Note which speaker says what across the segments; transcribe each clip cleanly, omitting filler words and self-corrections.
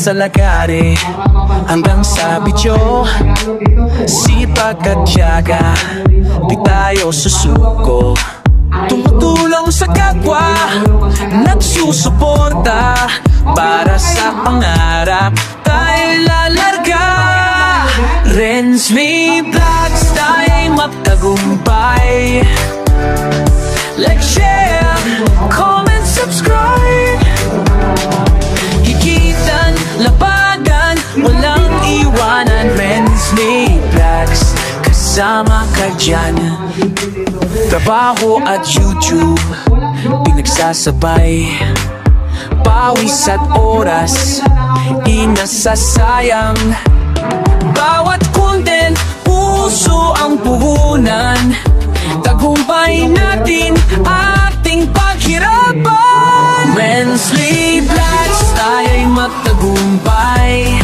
Speaker 1: sa lagari hanggang sa bityo. Sipag at tiyaga, di tayo susuko. Tumutulong sa kapwa, nagsusuporta. Para sa pangarap tayo lalarga. Rensley Vlogs, tayo'y magtagumpay. Like, share, comment, subscribe. Higitan, labagan, walang iwanan. Rensley Vlogs, kasama ka dyan. Trabaho at YouTube, pinagsasabay. Pawis at oras, di nasasayang. Bawat content, puso ang puhunan. Tagumpay natin ating paghirapan. Rensley Vlogs, tayo'y magtagumpay.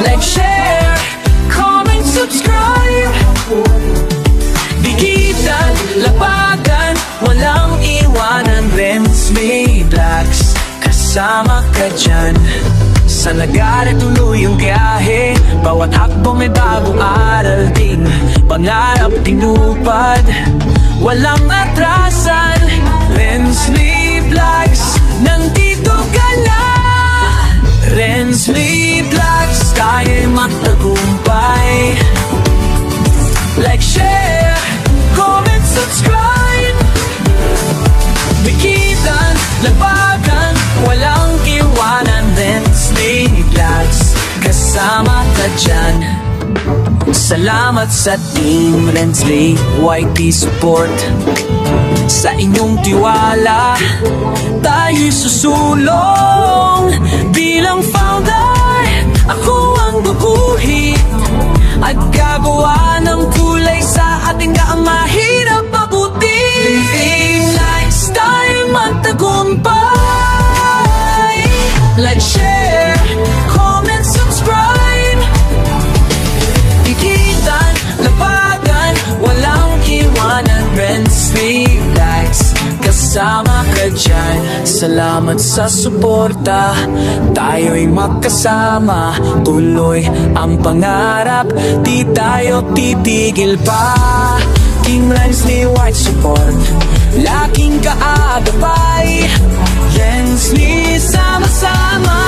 Speaker 1: Like, share, comment, subscribe. Dikitan, labagan, walang iwanan. Rensley Vlogs, kasama ka dyan. Sa lagari tuloy yung biyahe, bawat hakbang may bagong aral ding pangarap tinupad, walang atrasan. Rensley Vlogs, nandito ka na. Rensley Vlogs, tayo'y magtagumpay. Like, share, comment, subscribe. Bikitan, labagan, walang iwanan. Rensley Vlogs, kasama ka dyan. Salamat sa Team Rensley YT support. Sa inyong tiwala, tayo'y susulong. Bilang founder, ako ang guguhit at gagawa ng kulay sa ating mahirap mabuti. Living lifestyle, magtagumpay. Like, share, comment, subscribe. Ikitan, labagan, walang iwanan. Rensley Vlogs, kasama ka dyan. Salamat sa suporta, tayo'y magkasama. Tuloy ang pangarap, di tayo titigil pa. Team Rensley White support, laging kaagapay. Rensley, sama-sama.